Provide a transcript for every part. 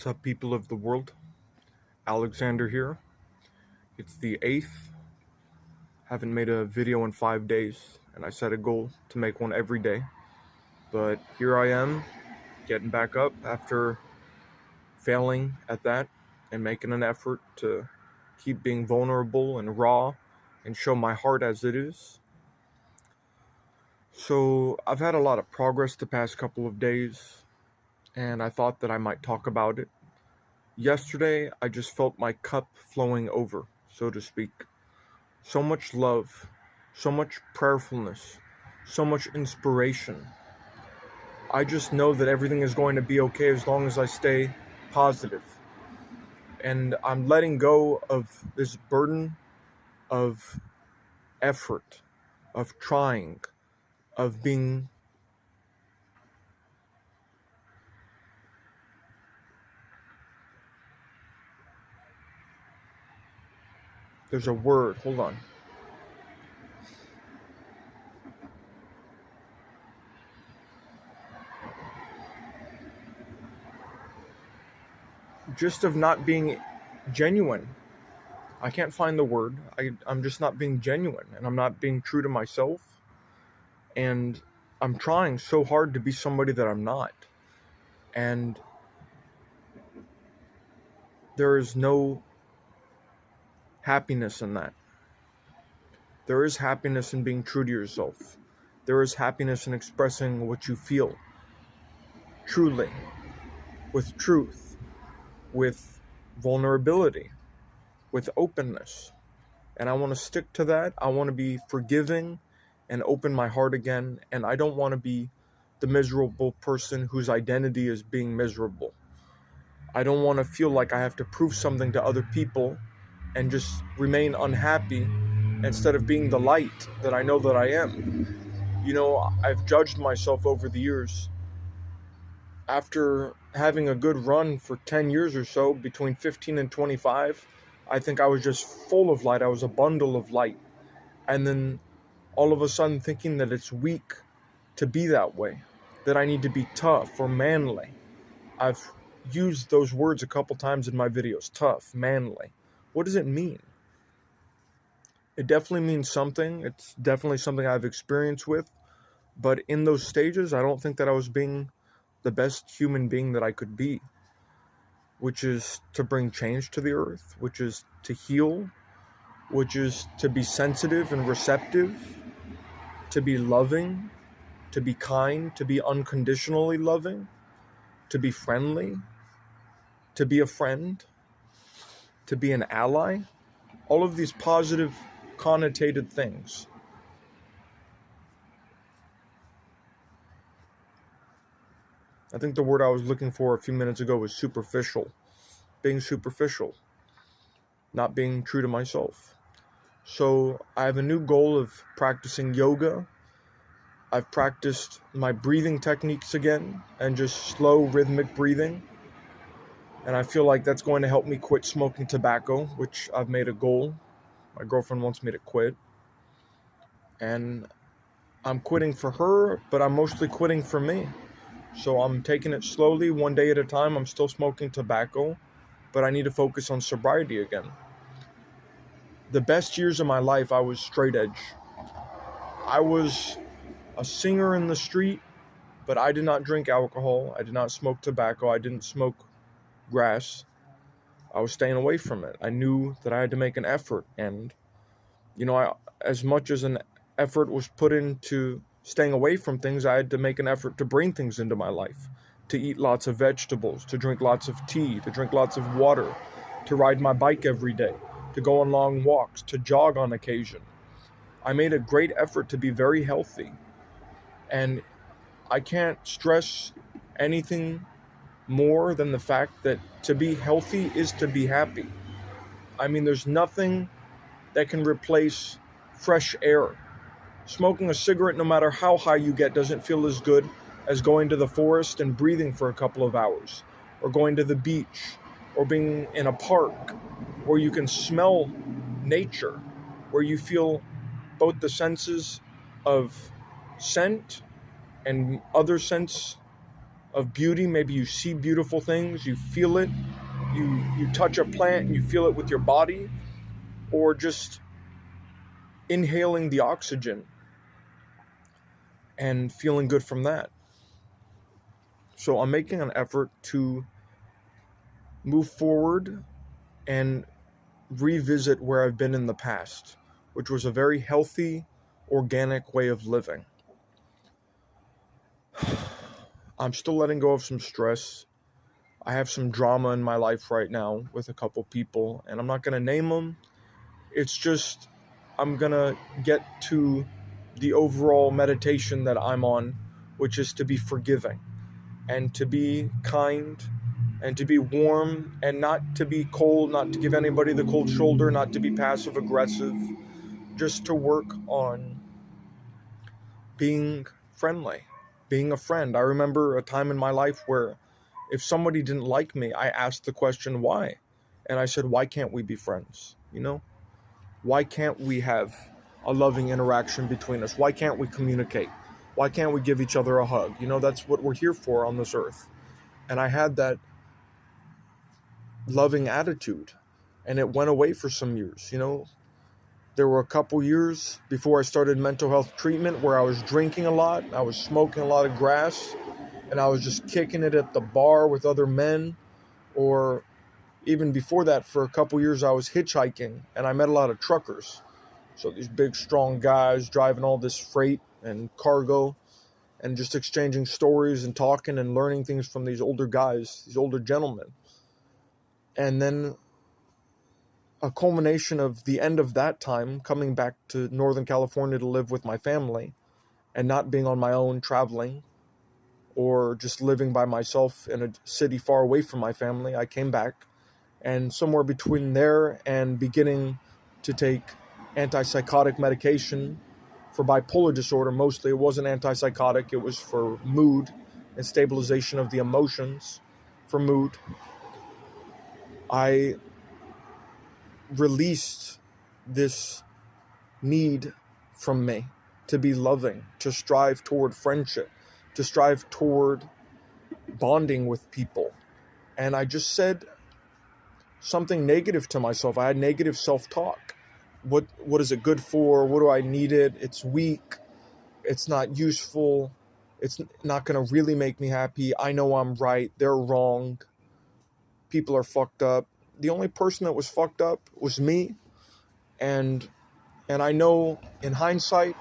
What's up, people of the world? Alexander here. It's the 8th. Haven't made a video in 5 days, and I set a goal to make one every day. But here I am, getting back up after failing at that and making an effort to keep being vulnerable and raw and show my heart as it is. So I've had a lot of progress the past couple of days, and I thought that I might talk about it. Yesterday, I just felt my cup flowing over, so to speak. So much love, so much prayerfulness, so much inspiration. I just know that everything is going to be okay as long as I stay positive. And I'm letting go of this burden of effort, of trying, of being there's a word, hold on. Just of not being genuine. I can't find the word. I'm just not being genuine, and I'm not being true to myself. And I'm trying so hard to be somebody that I'm not. And there is no happiness in that. There is happiness in being true to yourself. There is happiness in expressing what you feel truly, with truth, with vulnerability, with openness. And I want to stick to that. I want to be forgiving and open my heart again. And I don't want to be the miserable person whose identity is being miserable. I don't want to feel like I have to prove something to other people and just remain unhappy instead of being the light that I know that I am. You know, I've judged myself over the years. After having a good run for 10 years or so, between 15 and 25, I think I was just full of light. I was a bundle of light. And then all of a sudden thinking that it's weak to be that way, that I need to be tough or manly. I've used those words a couple times in my videos, tough, manly. What does it mean? It definitely means something. It's definitely something I've experienced with. But in those stages, I don't think that I was being the best human being that I could be, which is to bring change to the earth, which is to heal, which is to be sensitive and receptive, to be loving, to be kind, to be unconditionally loving, to be friendly, to be a friend, to be an ally. All of these positive connotated things. I think the word I was looking for a few minutes ago was superficial. Being superficial. Not being true to myself. So I have a new goal of practicing yoga. I've practiced my breathing techniques again and just slow rhythmic breathing. And I feel like that's going to help me quit smoking tobacco, which I've made a goal. My girlfriend wants me to quit. And I'm quitting for her, but I'm mostly quitting for me. So I'm taking it slowly, one day at a time. I'm still smoking tobacco, but I need to focus on sobriety again. The best years of my life, I was straight edge. I was a singer in the street, but I did not drink alcohol. I did not smoke tobacco. I didn't smoke grass. I was staying away from it. I knew that I had to make an effort. And, as much as an effort was put into staying away from things, I had to make an effort to bring things into my life, to eat lots of vegetables, to drink lots of tea, to drink lots of water, to ride my bike every day, to go on long walks, to jog on occasion. I made a great effort to be very healthy. And I can't stress anything more than the fact that to be healthy is to be happy. I mean, there's nothing that can replace fresh air. Smoking a cigarette, no matter how high you get, doesn't feel as good as going to the forest and breathing for a couple of hours, or going to the beach, or being in a park where you can smell nature, where you feel both the senses of scent and other sense of beauty. Maybe you see beautiful things, you feel it, you touch a plant and you feel it with your body, or just inhaling the oxygen and feeling good from that. So I'm making an effort to move forward and revisit where I've been in the past, which was a very healthy, organic way of living. I'm still letting go of some stress. I have some drama in my life right now with a couple people, and I'm not going to name them. It's just, I'm going to get to the overall meditation that I'm on, which is to be forgiving and to be kind and to be warm and not to be cold, not to give anybody the cold shoulder, not to be passive aggressive, just to work on being friendly, being a friend. I remember a time in my life where if somebody didn't like me, I asked the question, why? And I said, why can't we be friends? Why can't we have a loving interaction between us? Why can't we communicate? Why can't we give each other a hug? That's what we're here for on this earth. And I had that loving attitude, and it went away for some years. There were a couple years before I started mental health treatment where I was drinking a lot, I was smoking a lot of grass, and I was just kicking it at the bar with other men. Or even before that, for a couple years, I was hitchhiking, and I met a lot of truckers. So these big, strong guys driving all this freight and cargo, and just exchanging stories and talking and learning things from these older guys, these older gentlemen. And then a culmination of the end of that time, coming back to Northern California to live with my family and not being on my own traveling or just living by myself in a city far away from my family, I came back. And somewhere between there and beginning to take antipsychotic medication for bipolar disorder, mostly it wasn't antipsychotic, it was for mood and stabilization of the emotions for mood, I released this need from me to be loving, to strive toward friendship, to strive toward bonding with people. And I just said something negative to myself. I had negative self-talk. What is it good for? What do I need it? It's weak. It's not useful. It's not going to really make me happy. I know I'm right. They're wrong. People are fucked up. The only person that was fucked up was me. And I know in hindsight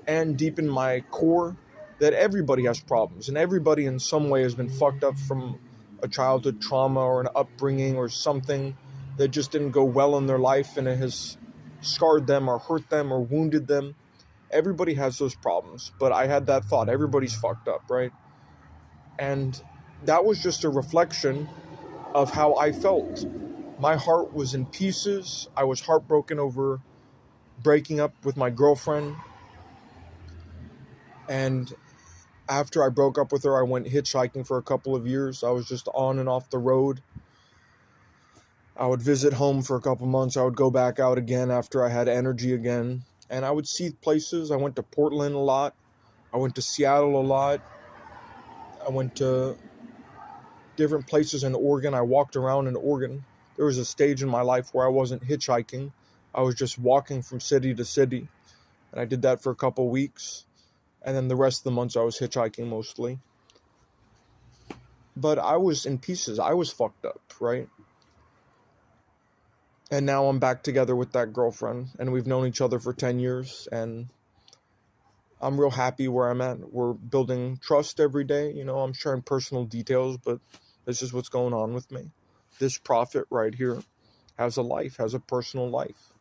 and deep in my core that everybody has problems, and everybody in some way has been fucked up from a childhood trauma or an upbringing or something that just didn't go well in their life, and it has scarred them or hurt them or wounded them. Everybody has those problems, but I had that thought, everybody's fucked up, right? And that was just a reflection of how I felt. My heart was in pieces. I was heartbroken over breaking up with my girlfriend. And after I broke up with her, I went hitchhiking for a couple of years. I was just on and off the road. I would visit home for a couple months. I would go back out again after I had energy again. And I would see places. I went to Portland a lot. I went to Seattle a lot. I went to different places in Oregon. I walked around in Oregon. There was a stage in my life where I wasn't hitchhiking. I was just walking from city to city. And I did that for a couple weeks. And then the rest of the months I was hitchhiking mostly. But I was in pieces. I was fucked up, right? And now I'm back together with that girlfriend. And we've known each other for 10 years. And I'm real happy where I'm at. We're building trust every day. I'm sharing personal details, but this is what's going on with me. This prophet right here has a life, has a personal life.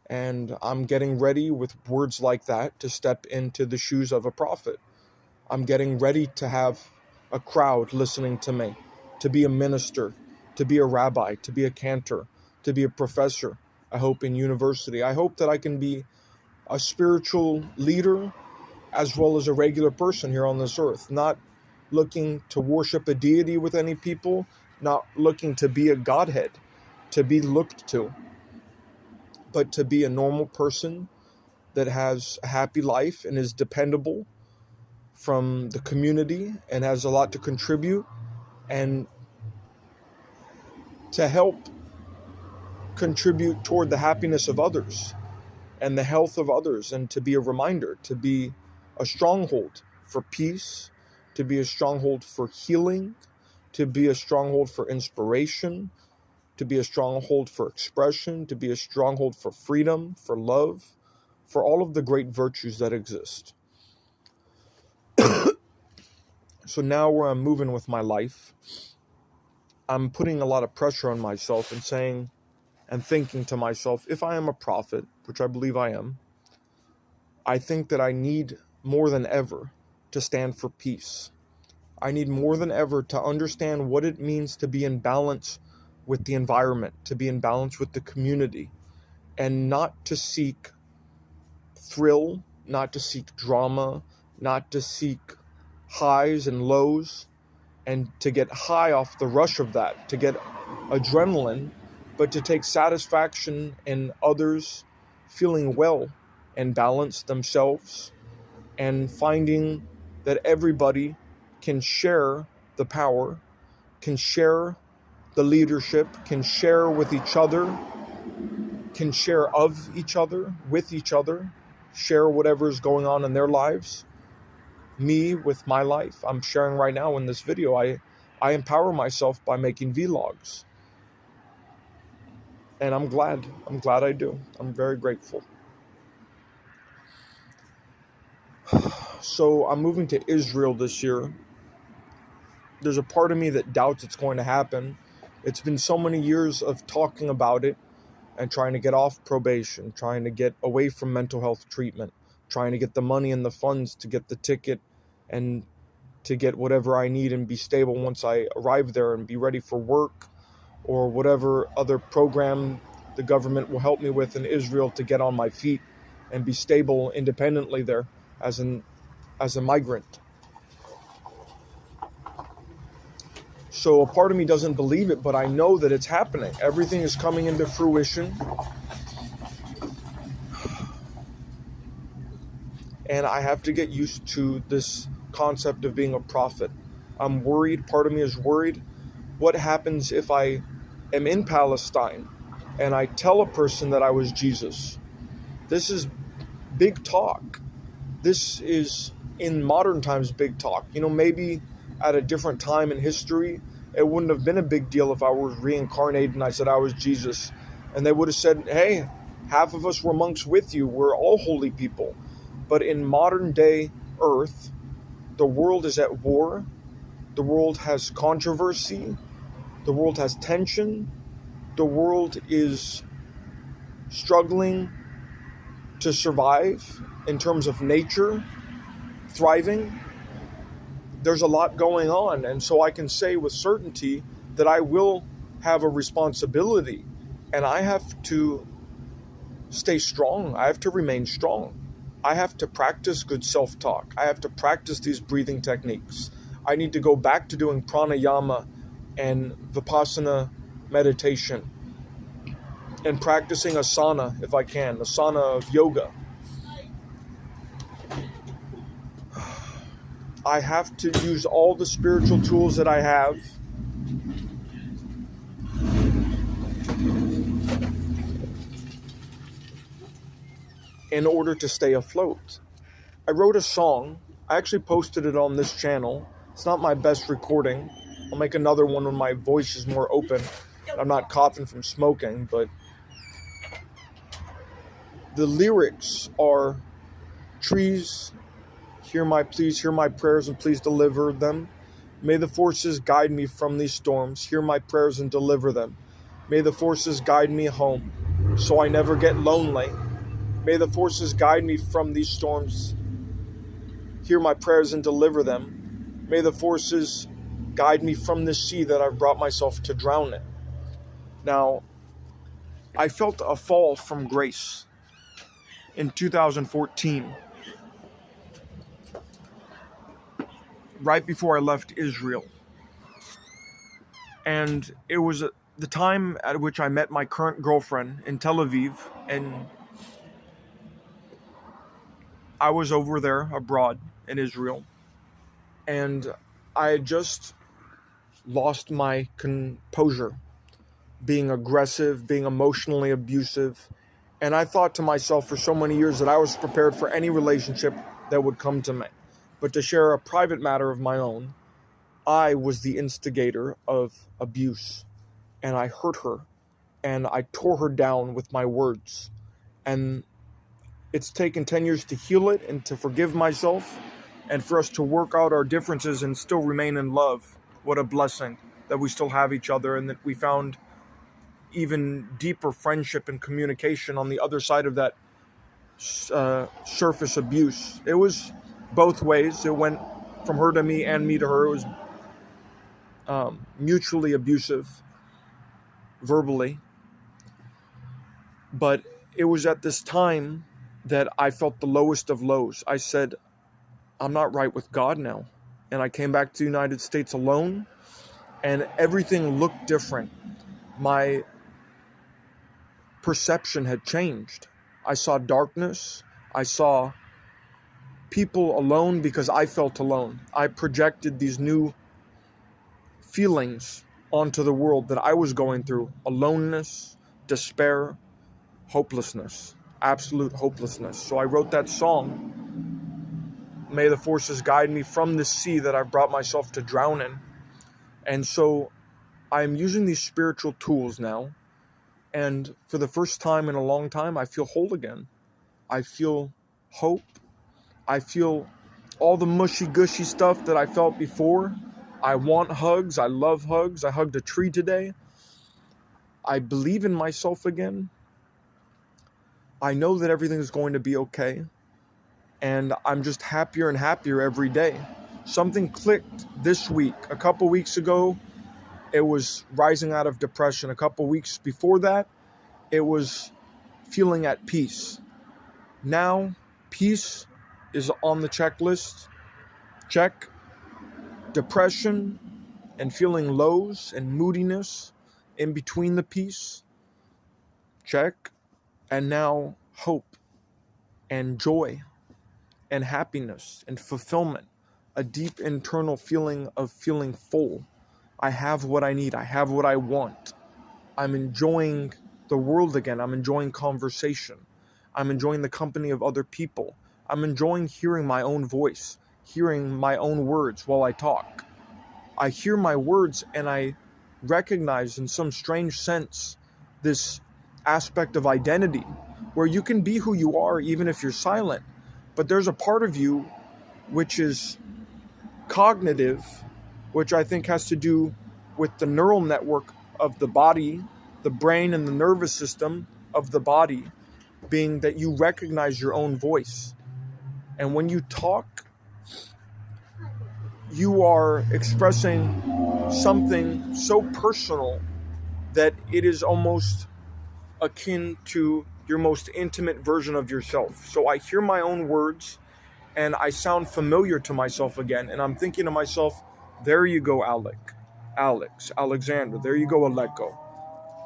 And I'm getting ready with words like that to step into the shoes of a prophet. I'm getting ready to have a crowd listening to me, to be a minister, to be a rabbi, to be a cantor, to be a professor, I hope in university. I hope that I can be a spiritual leader as well as a regular person here on this earth, not looking to worship a deity with any people, not looking to be a godhead, to be looked to, but to be a normal person that has a happy life and is dependable from the community and has a lot to contribute, and to help contribute toward the happiness of others and the health of others, and to be a reminder, to be a stronghold for peace, to be a stronghold for healing, to be a stronghold for inspiration, to be a stronghold for expression, to be a stronghold for freedom, for love, for all of the great virtues that exist. So now where I'm moving with my life, I'm putting a lot of pressure on myself and saying and thinking to myself, if I am a prophet, which I believe I am, I think that I need more than ever to stand for peace. I need more than ever to understand what it means to be in balance with the environment, to be in balance with the community, and not to seek thrill, not to seek drama, not to seek highs and lows, and to get high off the rush of that, to get adrenaline, but to take satisfaction in others feeling well and balance themselves, and finding that everybody can share the power, can share the leadership, can share with each other, can share of each other, with each other, share whatever is going on in their lives. Me with my life, I'm sharing right now in this video, I empower myself by making vlogs. And I'm glad I do. I'm very grateful. So I'm moving to Israel this year. There's a part of me that doubts it's going to happen. It's been so many years of talking about it and trying to get off probation, trying to get away from mental health treatment, trying to get the money and the funds to get the ticket and to get whatever I need and be stable once I arrive there and be ready for work or whatever other program the government will help me with in Israel to get on my feet and be stable independently there as a migrant. So a part of me doesn't believe it, but I know that it's happening. Everything is coming into fruition. And I have to get used to this concept of being a prophet. I'm worried. Part of me is worried. What happens if I am in Palestine and I tell a person that I was Jesus? This is big talk. This is, in modern times, big talk. Maybe at a different time in history, it wouldn't have been a big deal if I was reincarnated and I said I was Jesus. And they would have said, hey, half of us were monks with you. We're all holy people. But in modern day Earth, the world is at war. The world has controversy. The world has tension. The world is struggling to survive in terms of nature, thriving. There's a lot going on, and so I can say with certainty that I will have a responsibility, and I have to stay strong. I have to remain strong. I have to practice good self-talk. I have to practice these breathing techniques. I need to go back to doing pranayama and vipassana meditation and practicing asana if I can, asana of yoga. I have to use all the spiritual tools that I have in order to stay afloat. I wrote a song. I actually posted it on this channel. It's not my best recording. I'll make another one when my voice is more open. I'm not coughing from smoking, but the lyrics are: trees, hear my pleas, hear my prayers, and please deliver them. May the forces guide me from these storms. Hear my prayers and deliver them. May the forces guide me home so I never get lonely. May the forces guide me from these storms. Hear my prayers and deliver them. May the forces guide me from this sea that I've brought myself to drown in. Now, I felt a fall from grace in 2014. Right before I left Israel. And it was the time at which I met my current girlfriend in Tel Aviv, and I was over there abroad in Israel, And I had just lost my composure, being aggressive, being emotionally abusive. And I thought to myself for so many years that I was prepared for any relationship that would come to me. But to share a private matter of my own, I was the instigator of abuse, and I hurt her, and I tore her down with my words. And it's taken 10 years to heal it and to forgive myself, and for us to work out our differences and still remain in love. What a blessing that we still have each other, and that we found even deeper friendship and communication on the other side of that surface abuse. It was both ways. It went from her to me and me to her. It was mutually abusive, verbally. But it was at this time that I felt the lowest of lows. I said, I'm not right with God now. And I came back to the United States alone, and everything looked different. My perception had changed. I saw darkness. I saw people alone because I felt alone. I projected these new feelings onto the world that I was going through: aloneness, despair, hopelessness, absolute hopelessness. So I wrote that song, May the Forces Guide Me from this sea that I've brought myself to drown in. And so I'm using these spiritual tools now, and for the first time in a long time, I feel whole again. I feel hope. I feel all the mushy-gushy stuff that I felt before. I want hugs. I love hugs. I hugged a tree today. I believe in myself again. I know that everything is going to be okay. And I'm just happier and happier every day. Something clicked this week. A couple weeks ago, it was rising out of depression. A couple weeks before that, it was feeling at peace. Now, peace is on the checklist. Check. Depression and feeling lows and moodiness in between the peace. Check. And now hope and joy and happiness and fulfillment. A deep internal feeling of feeling full. I have what I need. I have what I want. I'm enjoying the world again. I'm enjoying conversation. I'm enjoying the company of other people. I'm enjoying hearing my own voice, hearing my own words while I talk. I hear my words and I recognize in some strange sense this aspect of identity where you can be who you are even if you're silent. But there's a part of you which is cognitive, which I think has to do with the neural network of the body, the brain and the nervous system of the body, being that you recognize your own voice. And when you talk, you are expressing something so personal that it is almost akin to your most intimate version of yourself. So I hear my own words and I sound familiar to myself again. And I'm thinking to myself, there you go, Alex, Alexander. There you go, Aleko.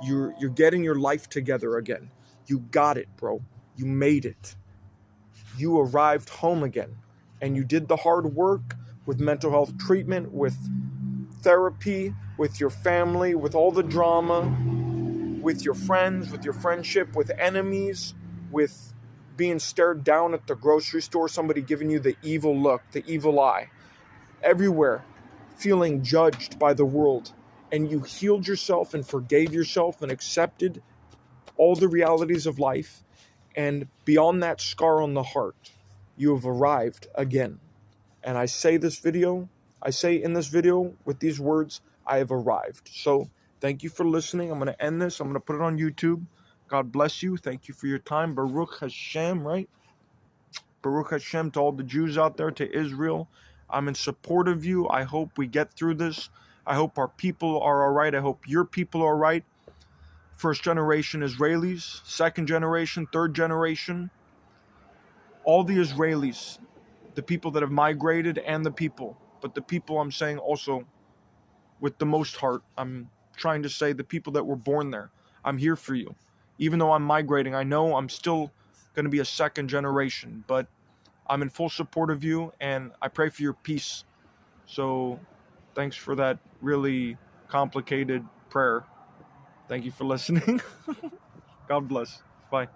You're getting your life together again. You got it, bro. You made it. You arrived home again. And you did the hard work with mental health treatment, with therapy, with your family, with all the drama, with your friends, with your friendship, with enemies, with being stared down at the grocery store, somebody giving you the evil look, the evil eye. Everywhere, feeling judged by the world. And you healed yourself and forgave yourself and accepted all the realities of life. And beyond that scar on the heart, you have arrived again. And I say in this video with these words, I have arrived. So thank you for listening. I'm going to end this. I'm going to put it on YouTube. God bless you. Thank you for your time. Baruch Hashem, right? Baruch Hashem to all the Jews out there, to Israel. I'm in support of you. I hope we get through this. I hope our people are all right. I hope your people are all right. First generation Israelis, second generation, third generation. All the Israelis, the people that have migrated and the people. But the people I'm saying also with the most heart. I'm trying to say the people that were born there. I'm here for you. Even though I'm migrating, I know I'm still going to be a second generation. But I'm in full support of you, and I pray for your peace So thanks for that really complicated prayer. Thank you for listening. God bless. Bye.